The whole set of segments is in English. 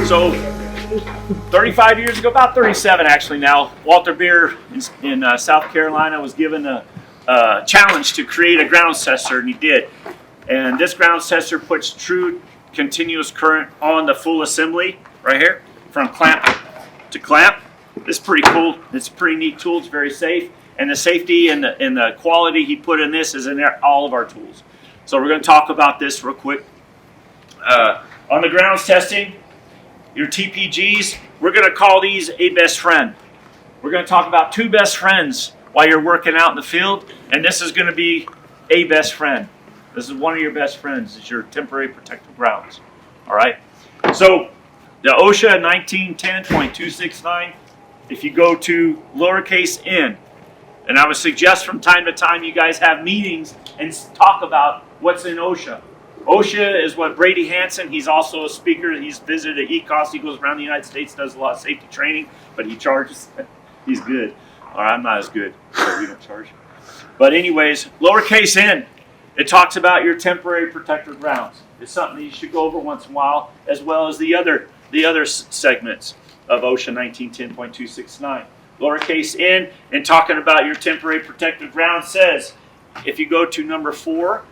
So 35 years ago, about 37 actually now, Walter Bierer in South Carolina was given a challenge to create a ground tester, and he did. And this ground tester puts true continuous current on the full assembly right here, from clamp to clamp. This is pretty cool. It's a pretty neat tool. It's very safe. And the safety and the quality he put in this is in all of our tools. So we're going to talk about this real quick. On the grounds testing, your TPGs, we're going to call these a best friend. We're going to talk about two best friends while you're working out in the field, and this is going to be a best friend. This is one of your best friends. It's your temporary protective grounds. All right? So the OSHA 1910.269, if you go to lowercase n, and I would suggest from time to time you guys have meetings and talk about what's in OSHA. OSHA is what Brady Hansen, he's also a speaker. He's visited ECOS. He goes around the United States, does a lot of safety training, but he charges. He's good. Or I'm not as good, so we don't charge. But anyways, lowercase n, it talks about your temporary protective grounds. It's something that you should go over once in a while, as well as the other segments of OSHA 1910.269. Lowercase n, and talking about your temporary protective ground says, if you go to number 4,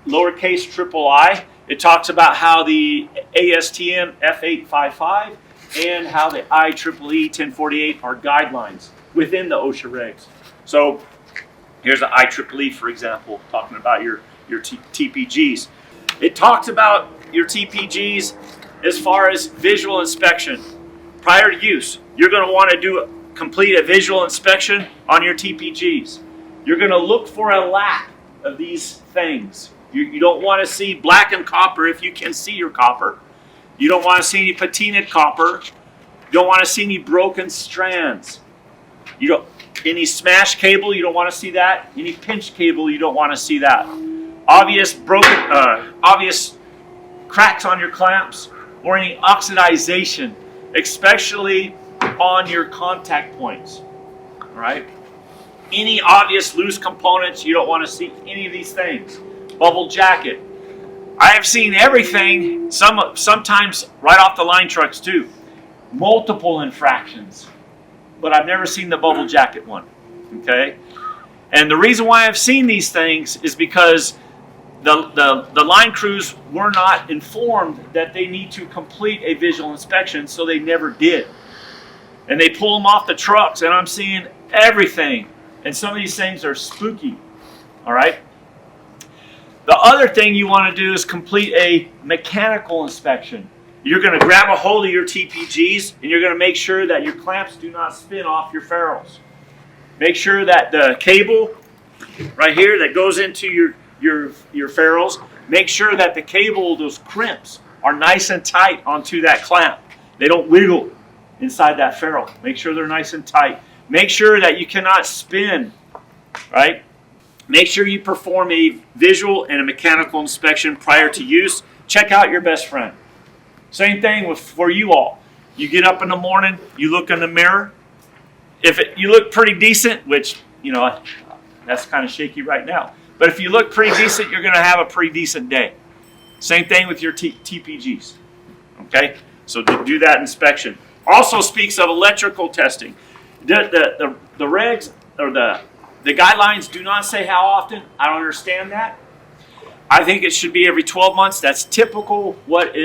lowercase I, it talks about how the ASTM F855 and how the IEEE 1048 are guidelines within the OSHA regs. So here's the IEEE, for example, talking about your TPGs. It talks about your TPGs as far as visual inspection. Prior to use, you're going to want to complete a visual inspection on your TPGs. You're going to look for a lack of these things. You don't want to see blackened copper if you can see your copper. You don't want to see any patinaed copper. You don't want to see any broken strands. Any smashed cable, you don't want to see that. Any pinched cable, you don't want to see that. Obvious cracks on your clamps, or any oxidization, especially on your contact points. All right? Any obvious loose components, you don't want to see any of these things. Bubble jacket. I have seen everything, sometimes right off the line trucks too. Multiple infractions. But I've never seen the bubble jacket one. Okay? And the reason why I've seen these things is because the line crews were not informed that they need to complete a visual inspection, so they never did. And they pull them off the trucks, and I'm seeing everything. And some of these things are spooky. All right? The other thing you want to do is complete a mechanical inspection. You're going to grab a hold of your TPGs, and you're going to make sure that your clamps do not spin off your ferrules. Make sure that the cable right here that goes into your ferrules, make sure that the cable, those crimps, are nice and tight onto that clamp. They don't wiggle inside that ferrule. Make sure they're nice and tight. Make sure that you cannot spin, right? Make sure you perform a visual and a mechanical inspection prior to use. Check out your best friend. Same thing for you all. You get up in the morning, you look in the mirror. If you look pretty decent, which, that's kind of shaky right now. But if you look pretty decent, you're going to have a pretty decent day. Same thing with your TPGs. Okay? So do that inspection. Also speaks of electrical testing. The regs, or the guidelines do not say how often. I don't understand that. I think it should be every 12 months. That's typical. What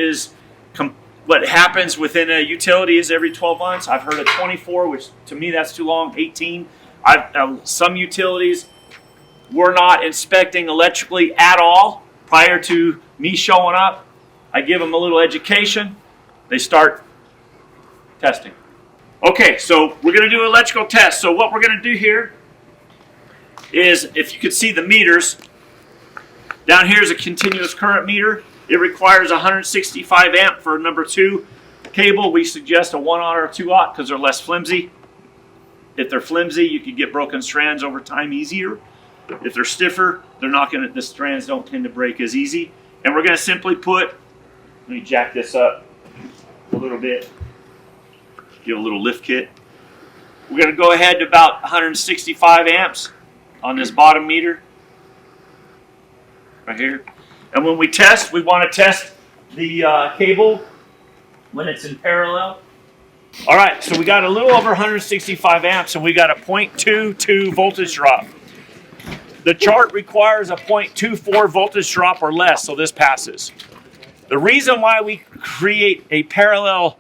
happens within a utility is every 12 months. I've heard of 24, which to me that's too long. 18. Some utilities were not inspecting electrically at all prior to me showing up. I give them a little education. They start testing. Okay, so we're going to do an electrical test. So what we're going to do here is, if you could see the meters, down here is a continuous current meter. It requires 165 amp for number 2 cable. We suggest a 1/0 or 2/0 because they're less flimsy. If they're flimsy, you can get broken strands over time easier. If they're stiffer, the strands don't tend to break as easy. And we're going to simply let me jack this up a little bit. Give a little lift kit. We're going to go ahead to about 165 amps on this bottom meter right here. And when we test, we want to test the cable when it's in parallel. All right, so we got a little over 165 amps and we got a 0.22 voltage drop. The chart requires a 0.24 voltage drop or less, so this passes. The reason why we create a parallel,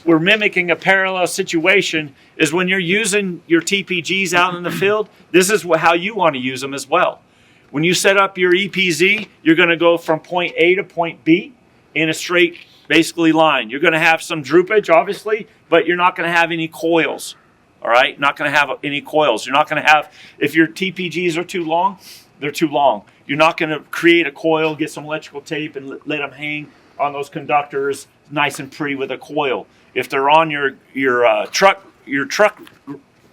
we're mimicking a parallel situation, is when you're using your TPGs out in the field, this is how you want to use them as well. When you set up your EPZ, you're going to go from point A to point B in a straight, basically, line. You're going to have some droopage, obviously, but you're not going to have any coils. All right? Not going to have any coils. You're not going to have, if your TPGs are too long, they're too long. You're not going to create a coil, get some electrical tape, and let them hang on those conductors nice and pretty with a coil. If they're on your truck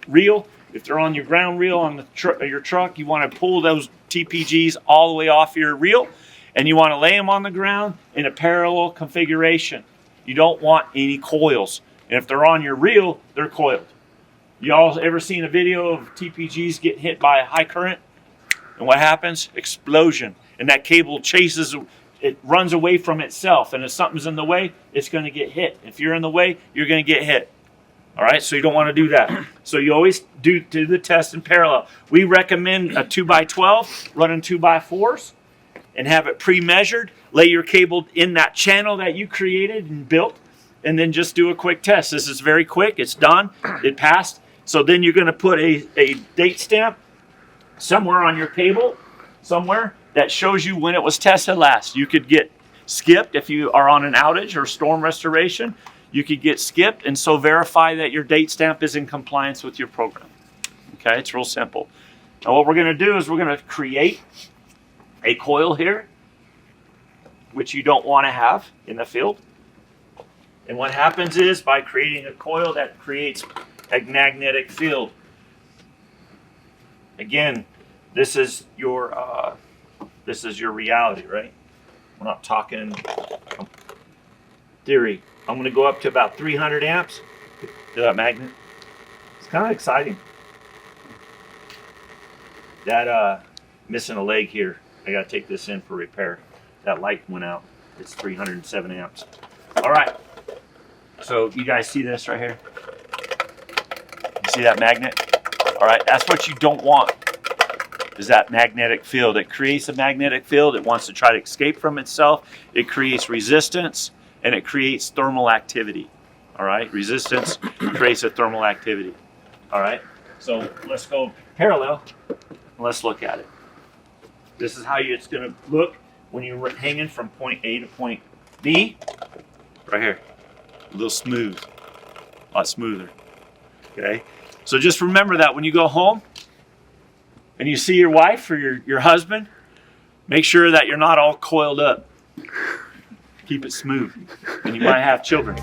reel, if they're on your ground reel on your truck, you want to pull those TPGs all the way off your reel, and you want to lay them on the ground in a parallel configuration. You don't want any coils. And if they're on your reel, they're coiled. You all ever seen a video of TPGs get hit by a high current? And what happens? Explosion. And that cable chases, it runs away from itself. And if something's in the way, it's going to get hit. If you're in the way, you're going to get hit. All right, so you don't want to do that. So you always do the test in parallel. We recommend a 2x12 running 2x4s and have it pre-measured. Lay your cable in that channel that you created and built, and then just do a quick test. This is very quick. It's done. It passed. So then you're going to put a date stamp somewhere on your cable, somewhere that shows you when it was tested last. You could get skipped if you are on an outage or storm restoration. You could get skipped, and so verify that your date stamp is in compliance with your program. Okay, it's real simple. Now what we're going to do is we're going to create a coil here, which you don't want to have in the field. And what happens is, by creating a coil, that creates a magnetic field. Again, this is your reality, right? We're not talking theory. I'm going to go up to about 300 amps to that magnet. It's kind of exciting. That missing a leg here. I got to take this in for repair. That light went out. It's 307 amps. All right. So you guys see this right here? You see that magnet? All right. That's what you don't want, is that magnetic field. It creates a magnetic field. It wants to try to escape from itself. It creates resistance, and it creates thermal activity. All right. Resistance creates a thermal activity. All right. So let's go parallel, and let's look at it. This is how it's going to look when you're hanging from point A to point B. Right here. A little smooth. A lot smoother. Okay. So just remember that when you go home and you see your wife or your husband, make sure that you're not all coiled up. Keep it smooth. And you might have children.